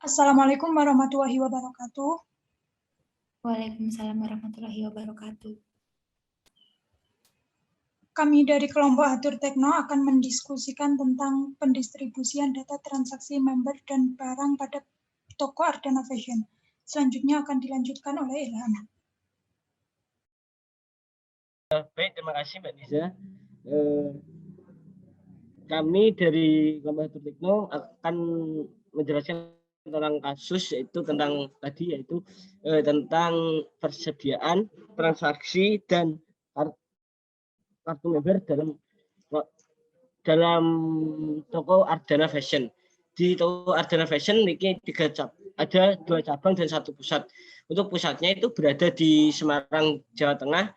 Assalamualaikum warahmatullahi wabarakatuh. Waalaikumsalam warahmatullahi wabarakatuh. Kami dari kelompok Atur Tekno akan mendiskusikan tentang pendistribusian data transaksi member dan barang pada toko Ardana Fashion. Selanjutnya akan dilanjutkan oleh Ilham. Baik, terima kasih Mbak Niza. Kami dari kelompok Atur Tekno akan menjelaskan tentang kasus tentang persediaan transaksi dan kartu member dalam toko Ardana Fashion. Di toko Ardana Fashion ini ada 2 cabang dan 1 pusat. Untuk pusatnya itu berada di Semarang, Jawa Tengah.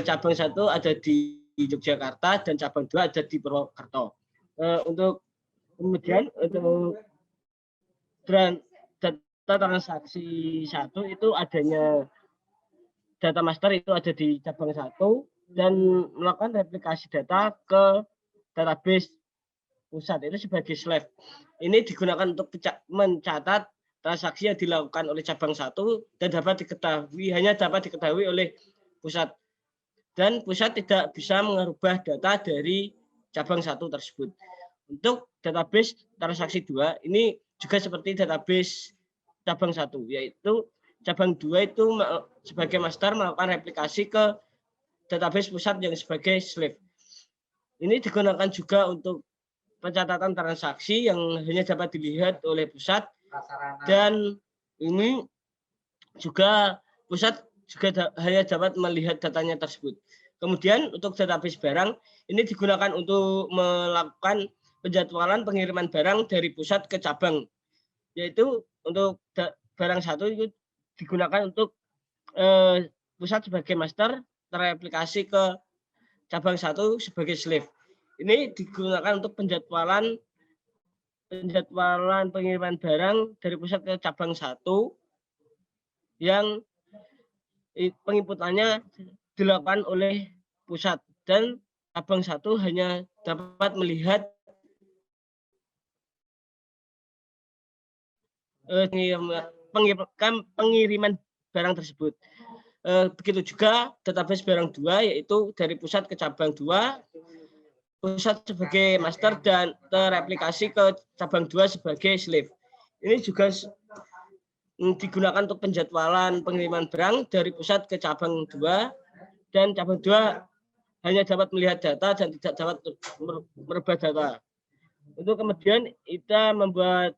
Cabang 1 ada di Yogyakarta dan cabang 2 ada di Purwokerto. Kemudian untuk data transaksi 1 itu adanya data master itu ada di cabang 1 dan melakukan replikasi data ke database pusat itu sebagai slave. Ini digunakan untuk mencatat transaksi yang dilakukan oleh cabang 1 dan hanya dapat diketahui oleh pusat. Dan pusat tidak bisa mengubah data dari cabang 1 tersebut. Untuk database transaksi 2 ini juga seperti database cabang 1, yaitu cabang 2 itu sebagai master melakukan replikasi ke database pusat yang sebagai slave. Ini digunakan juga untuk pencatatan transaksi yang hanya dapat dilihat oleh pusat, dan ini juga pusat juga hanya dapat melihat datanya tersebut. Kemudian untuk database barang ini digunakan untuk melakukan penjadwalan pengiriman barang dari pusat ke cabang, yaitu untuk barang 1 itu digunakan untuk pusat sebagai master terreplikasi ke cabang 1 sebagai slave. Ini digunakan untuk penjadwalan pengiriman barang dari pusat ke cabang 1 yang penginputannya dilakukan oleh pusat, dan cabang 1 hanya dapat melihat pengiriman barang tersebut. Begitu juga database barang 2, yaitu dari pusat ke cabang 2, pusat sebagai master dan terreplikasi ke cabang 2 sebagai slave. Ini juga digunakan untuk penjadwalan pengiriman barang dari pusat ke cabang 2, dan cabang 2 hanya dapat melihat data dan tidak dapat merubah data. Untuk kemudian kita membuat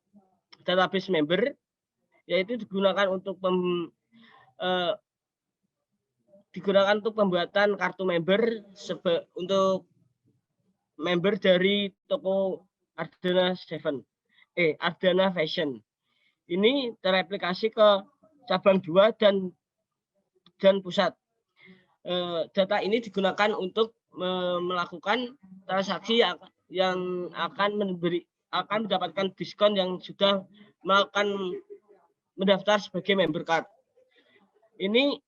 database member, yaitu digunakan untuk pembuatan kartu member untuk member dari toko Ardana Fashion. Ini terreplikasi ke cabang 2 dan pusat. Data ini digunakan untuk melakukan transaksi yang akan mendapatkan diskon yang sudah mendaftar sebagai member card. Ini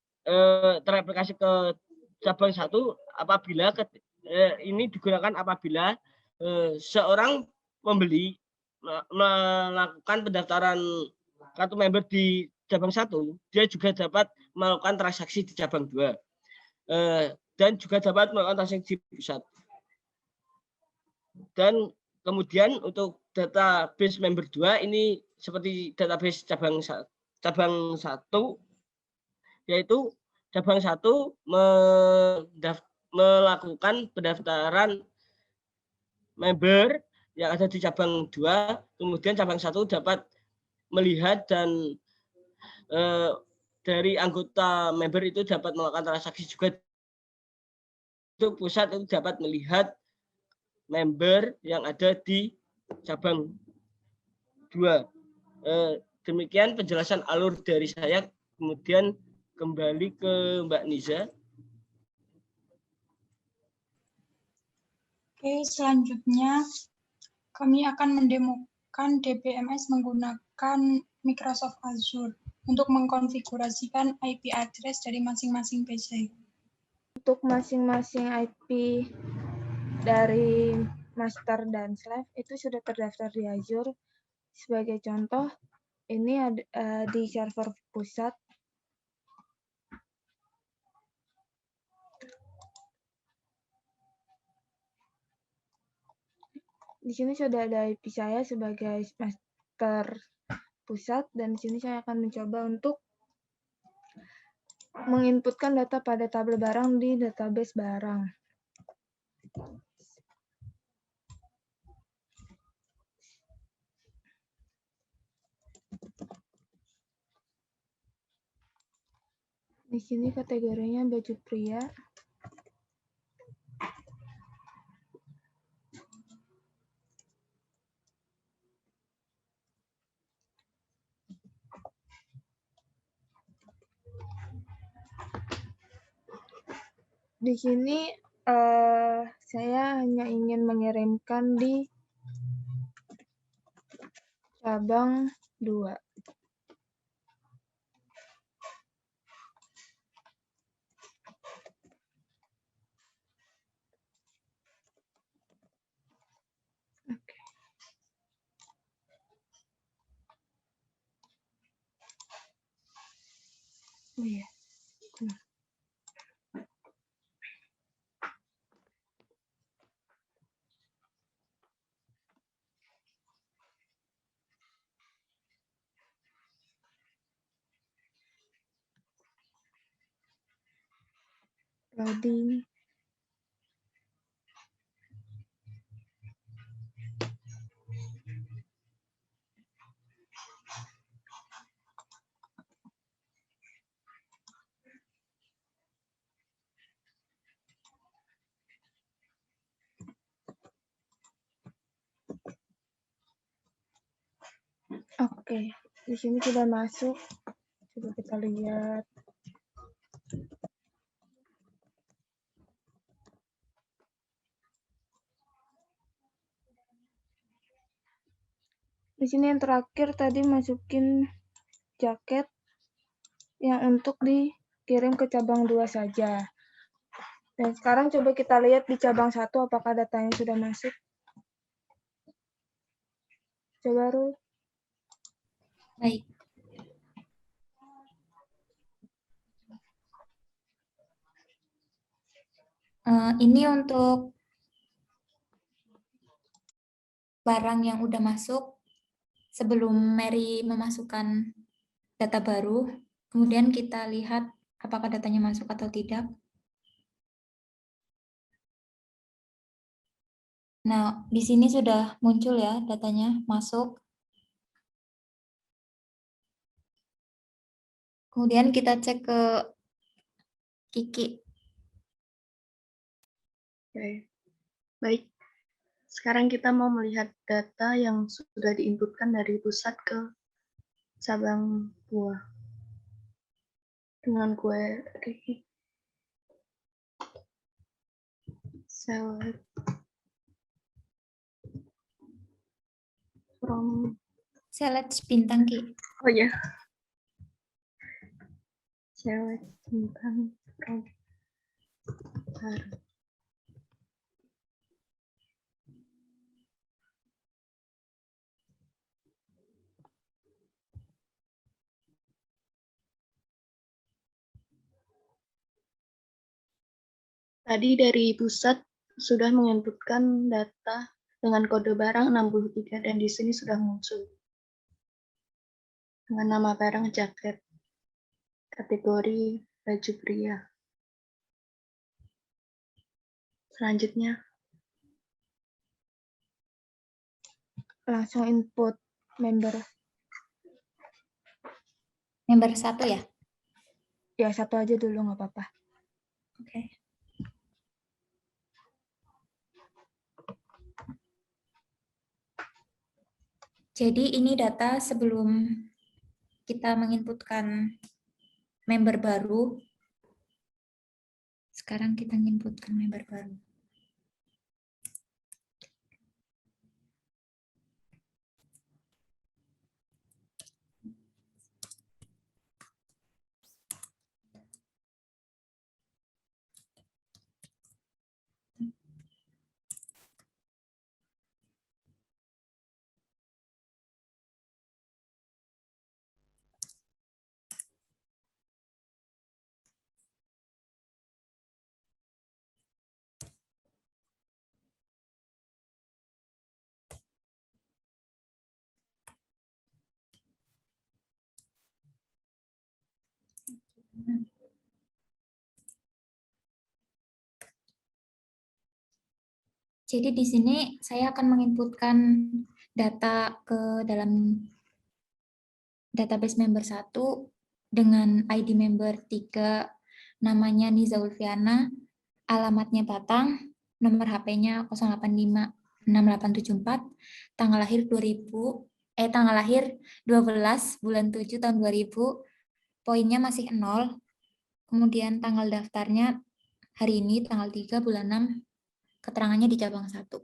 terreplikasi ke cabang 1 apabila ini digunakan apabila seorang pembeli melakukan pendaftaran kartu member di cabang 1, dia juga dapat melakukan transaksi di cabang 2 dan juga dapat melakukan transaksi di pusat. Dan kemudian untuk database member 2 ini seperti database cabang 1, yaitu cabang 1 melakukan pendaftaran member yang ada di cabang 2, kemudian cabang 1 dapat melihat dan dari anggota member itu dapat melakukan transaksi juga. Untuk pusat itu dapat melihat member yang ada di cabang 2. Demikian penjelasan alur dari saya. Kemudian kembali ke Mbak Niza. Oke, selanjutnya kami akan mendemokan DBMS menggunakan Microsoft Azure untuk mengkonfigurasikan IP address dari masing-masing PC. Untuk masing-masing IP dari master dan slave itu sudah terdaftar di Azure. Sebagai contoh, ini ada di server pusat. Di sini sudah ada IP saya sebagai master pusat, dan di sini saya akan mencoba untuk menginputkan data pada tabel barang di database barang. Di sini kategorinya baju pria. Di sini saya hanya ingin mengirimkan di cabang 2. Oke. Oh iya. Loading. Oke, di sini sudah masuk. Coba kita lihat. Di sini yang terakhir tadi masukin jaket yang untuk dikirim ke cabang 2 saja. Dan sekarang coba kita lihat di cabang 1 apakah datanya sudah masuk. Coba Ru. Baik. Ini untuk barang yang udah masuk sebelum Mary memasukkan data baru. Kemudian kita lihat apakah datanya masuk atau tidak. Nah, di sini sudah muncul ya datanya masuk. Kemudian kita cek ke Kiki. Oke, baik. Sekarang kita mau melihat data yang sudah diinputkan dari pusat ke cabang 2. Dengan query select from, Select bintang Ki. oh ya, select bintang from barang. Tadi dari pusat sudah menginputkan data dengan kode barang 63 dan di sini sudah muncul dengan nama barang jaket, kategori baju pria. Selanjutnya, Langsung input member. Member 1 ya? Ya, 1 aja dulu nggak apa-apa. Oke. Jadi ini data sebelum kita menginputkan member baru. Sekarang kita menginputkan member baru. Jadi di sini saya akan menginputkan data ke dalam database member 1 dengan ID member 3, namanya Niza Ulfiana, alamatnya Batang, nomor HP-nya 0856874, tanggal lahir 12 bulan 7 tahun 2000, poinnya masih 0, kemudian tanggal daftarnya hari ini tanggal 3 bulan 6, keterangannya di cabang 1.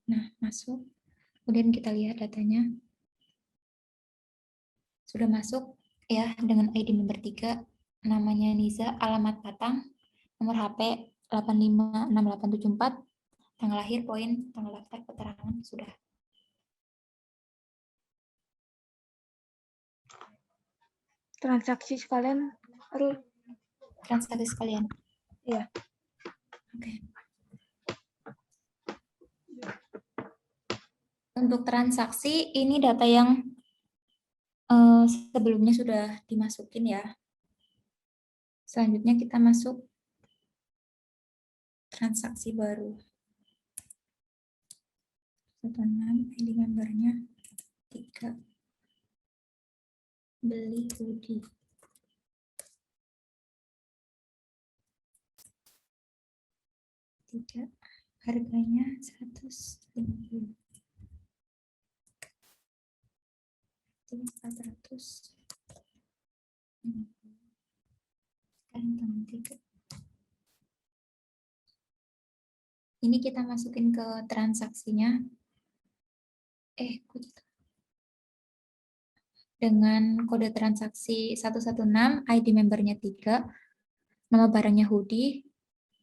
Nah, masuk. Kemudian kita lihat datanya. Sudah masuk ya dengan ID member 3, namanya Niza, alamat Batang, nomor HP 856874, tanggal lahir, poin, tanggal daftar, keterangan, sudah. Transaksi sekalian, Transaksi sekalian. Iya. Oke. Untuk transaksi, ini data yang sebelumnya sudah dimasukin ya. Selanjutnya kita masuk transaksi baru. 16, ID membernya 3. Beli hoodie. Harganya 150. 400. Sekarang tanggal 3. Ini kita masukin ke transaksinya. Dengan kode transaksi 116, ID membernya 3, nama barangnya hoodie,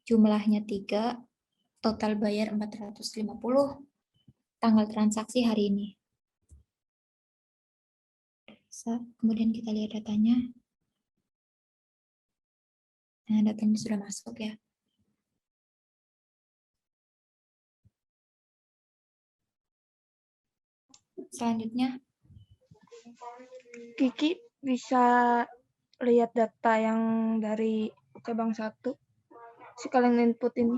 jumlahnya 3, total bayar 450, tanggal transaksi hari ini. Kemudian kita lihat datanya. Nah, datanya sudah masuk ya. Selanjutnya, Kiki bisa lihat data yang dari cabang 1. Sekalian input ini.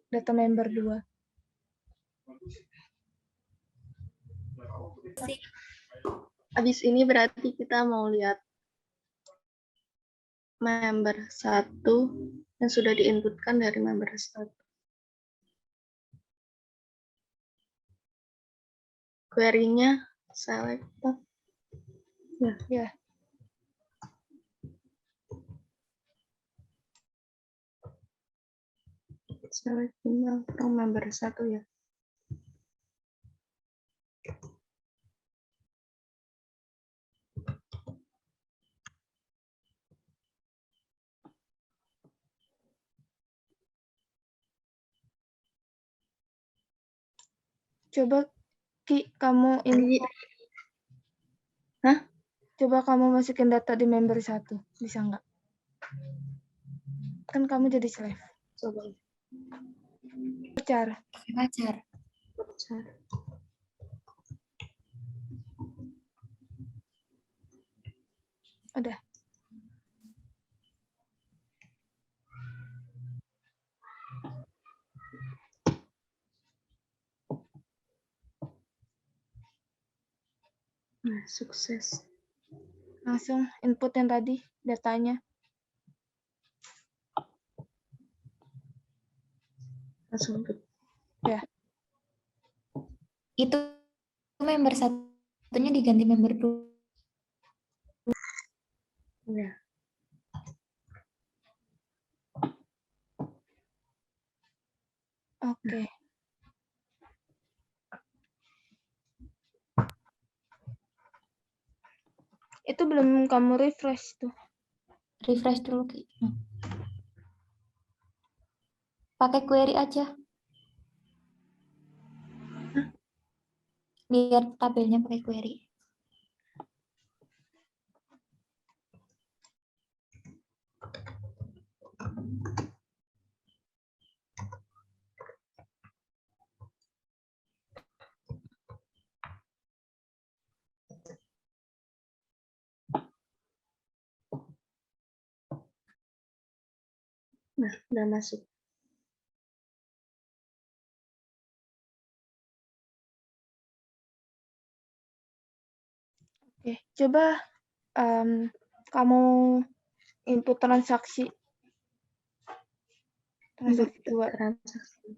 Data member 2. Habis ini berarti kita mau lihat member 1 yang sudah diinputkan dari member 1. Query-nya select. Ya. Select email from member 1 ya. Coba Ki, kamu ini. Hah? Coba kamu masukin data di member 1. Bisa nggak? Kan kamu jadi slave. Coba. pacar. Udah. Nah, sukses. Langsung input yang tadi, datanya. Langsung input. Ya. Itu member 1-nya diganti member 2. Ya. Oke. Itu belum kamu refresh tuh. Refresh dulu. Pakai query aja. Lihat tabelnya pakai query. Nah, udah masuk. Oke, coba kamu input transaksi. Transaksi 2. Transaksi.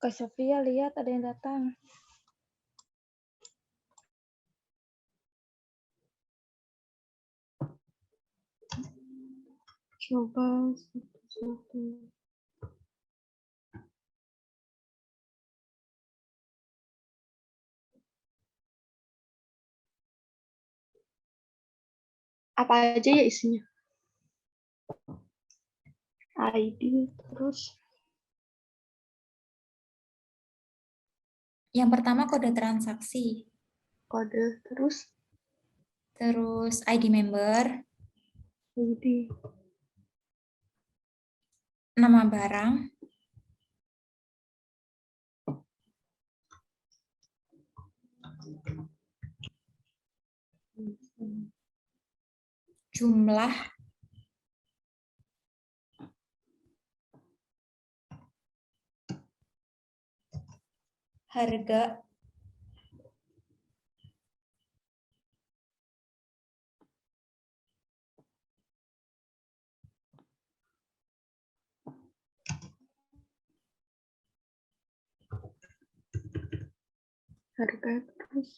Kak Sofia, lihat ada yang datang. Coba satu-satu. Apa aja ya isinya? ID terus Yang pertama kode transaksi, kode terus terus ID member, ID. nama barang, jumlah, harga, Harga terus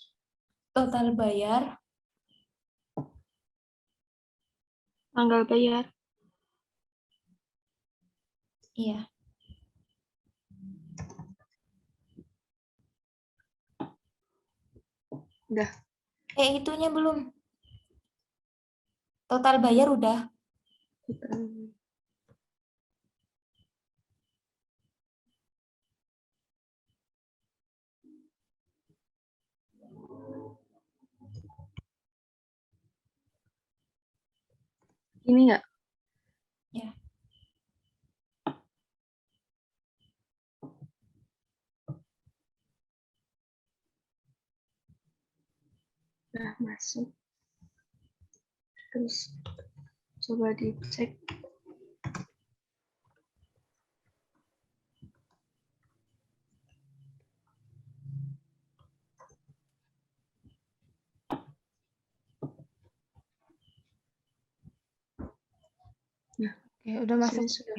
total bayar, tanggal bayar. iya. Udah. Itunya belum. Total bayar udah. Ini enggak? Ya. Udah masuk. Terus coba dicek. Oke, udah masuk. Sudah.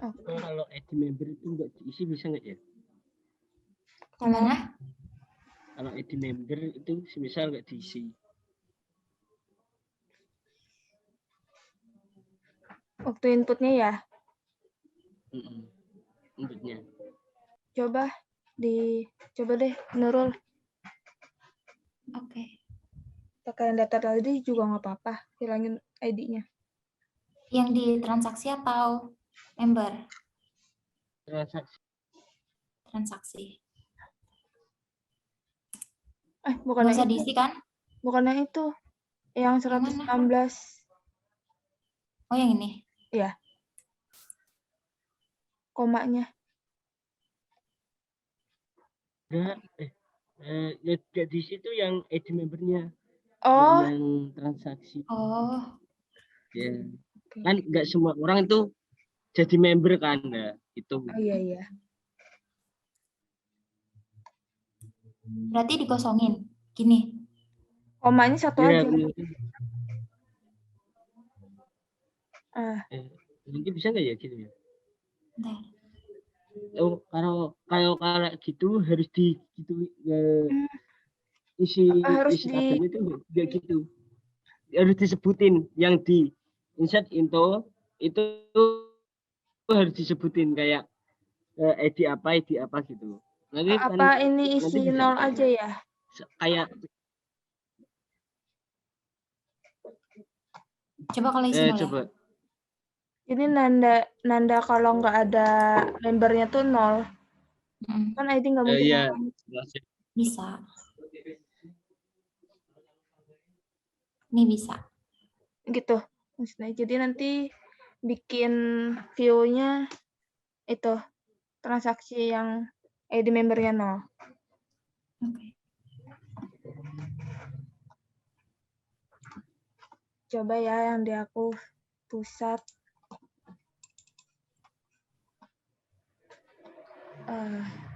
Oke. Kalau ID member itu nggak diisi bisa nggak ya? Gimana? Kalau ID member itu misal nggak diisi. Waktu inputnya ya. Inputnya. Coba deh Nurul. Oke. Pakai data tadi juga nggak apa-apa, hilangin ID-nya. Yang di transaksi atau member? Transaksi. Bukan Nggak usah yang itu. diisi kan? Bukan yang itu. Yang 116. Oh, yang ini? Iya. Komanya. Ya di situ yang ID membernya. Oh. Yang transaksi. Oh. Ya. Kan nggak semua orang itu jadi member kan, nah, itu. Oh iya. Berarti dikosongin. Gini. Komanya satu Ya, aja. mungkin bisa nggak ya gitu ya? Bentar. Oh, kalau kayak gitu harus di gitu isi Apa harus isi tabelnya itu enggak gitu. Harus disebutin yang di insert into itu harus disebutin kayak ID apa gitu. Nanti kan apa ini nanti isi bisa 0 aja ya? kayak Coba kalau isi 0 ya. coba Jadi nanda kalau nggak ada membernya tuh 0. Mm, Kan ID nggak mungkin iya. nol. bisa. Ini bisa. Gitu. Maksudnya. Jadi nanti bikin view-nya itu transaksi yang ID membernya 0. Oke. Coba ya yang di aku pusat.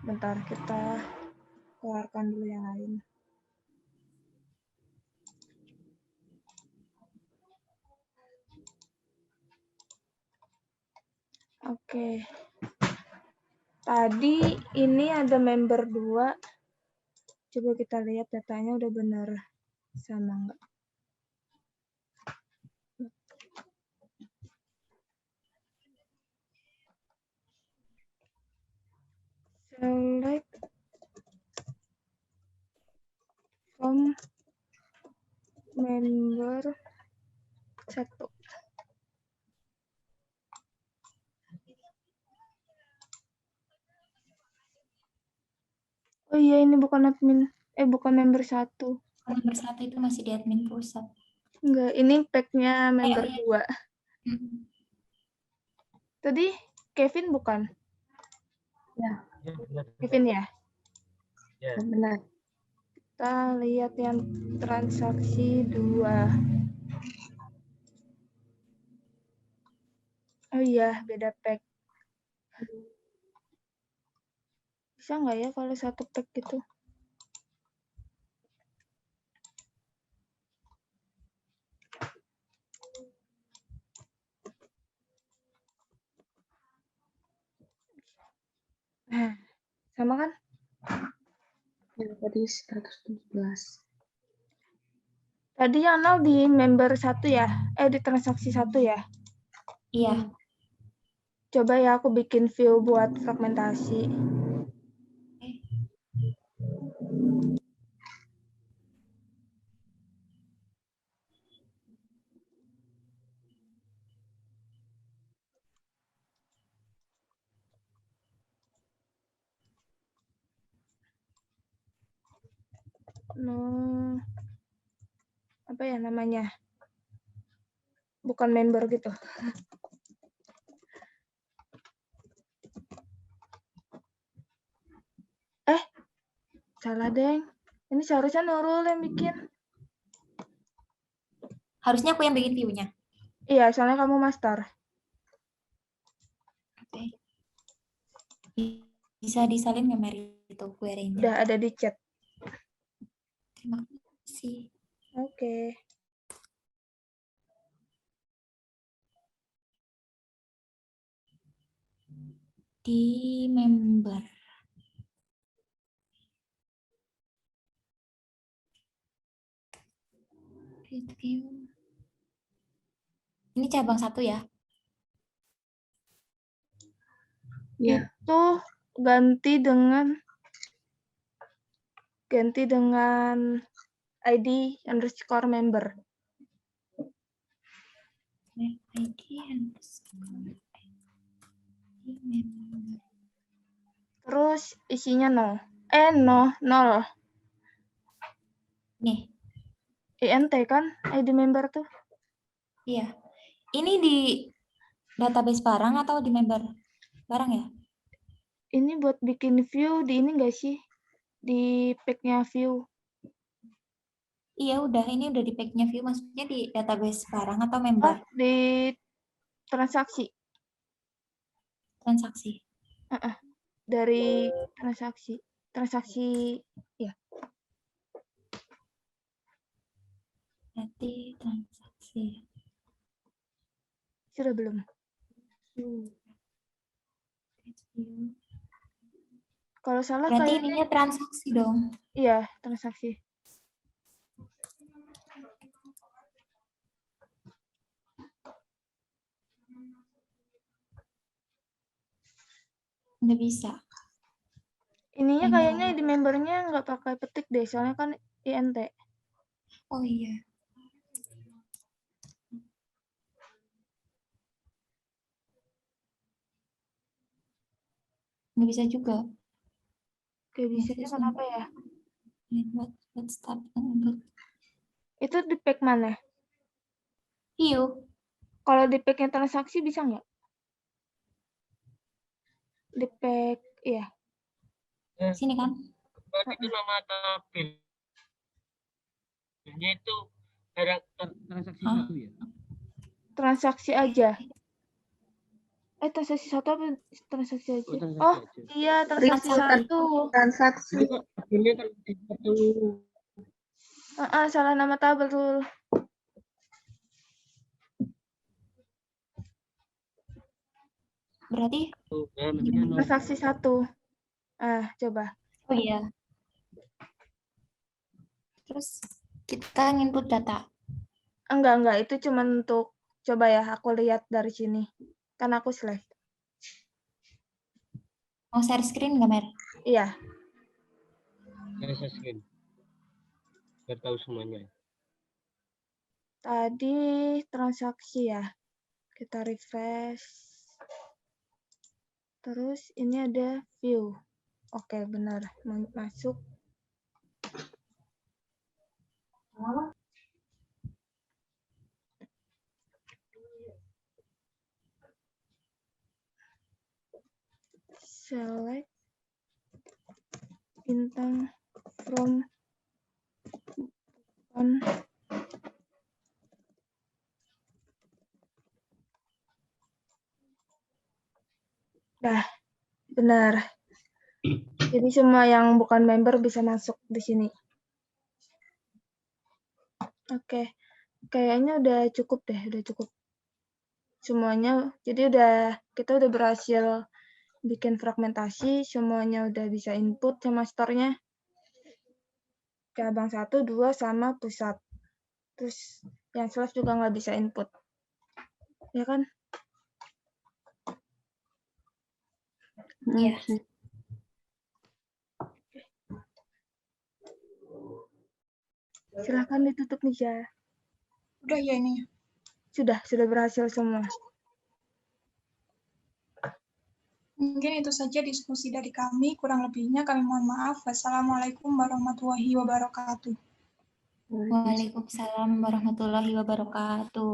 Bentar kita keluarkan dulu yang lain. Oke. Tadi ini ada member 2. Coba kita lihat datanya udah benar sama nggak. Select from member 1. Oh iya, ini bukan admin. Bukan member 1. Member 1 itu masih di admin pusat. Enggak, ini pack-nya member 2. Tadi Kevin bukan? Ya, Kevin ya? Ya. benar. Kita lihat yang transaksi 2. Oh iya, beda pack. Bisa nggak ya kalau satu pack gitu? Nah, sama kan? Yang tadi 117. Tadi yang 0 di member 1 ya? Di transaksi 1 ya? Iya. Coba ya aku bikin view buat fragmentasi. Apa ya namanya? Bukan member gitu. Salah deng. Ini seharusnya Nurul yang bikin. Harusnya aku yang bikin view-nya. Iya, soalnya kamu master. Oke. Bisa disalin nggak Mary itu query-nya? Udah ada di chat. Terima kasih. Oke. Di member. View. Ini cabang 1 ya? Ya, Itu ganti dengan ID underscore member. ID underscore member. Terus isinya 0. 0. Nih, INT kan ID member tuh? iya. Ini di database barang atau di member barang ya? Ini buat bikin view di ini nggak sih? Di pack-nya view. Iya udah, ini udah di pack-nya view, maksudnya di database barang atau member? Di transaksi. Transaksi. Dari transaksi. Transaksi, ya. Berarti transaksi. Sudah belum? View. Kalau salah Berarti kayak ininya transaksi dong. iya, transaksi. Nggak bisa. Ininya Member. kayaknya di membernya nggak pakai petik deh, soalnya kan INT. Oh iya. Nggak bisa juga. Kayak bisanya kenapa ya? What stop and Itu di pack mana? view. Kalau di packnya transaksi bisa nggak? Di pack, iya. Sini kan? Itu nama tabelnya itu transaksi Hah? 1 ya. Transaksi aja. Transaksi 1 apa transaksi aja? Oh, transaksi Oh, aja. iya, transaksi Transaksi. 1. Transaksi. Jadi kok tabelnya transaksi 1. Salah nama tabel tuh. Berarti Transaksi 1. Coba. oh iya. Terus kita input data. Enggak. Itu cuma untuk, coba ya, aku lihat dari sini. Kan aku slide. Mau share screen nggak, Mer? Iya. Share screen. Biar tahu semuanya. Tadi transaksi ya. Kita refresh. Terus ini ada view. Oke, benar. Masuk. Select bintang from on. Dah, benar. Jadi semua yang bukan member bisa masuk di sini. Oke, kayaknya udah cukup deh, udah cukup. Semuanya, jadi kita udah berhasil bikin fragmentasi, semuanya udah bisa input sama store-nya. Cabang 1, 2, sama pusat. Terus yang slash juga nggak bisa input. Ya kan? Iya. Silahkan ditutup nih, Ja. Udah ya ini. Sudah berhasil semua. Mungkin itu saja diskusi dari kami. Kurang lebihnya kami mohon maaf. Wassalamualaikum warahmatullahi wabarakatuh. Waalaikumsalam warahmatullahi wabarakatuh.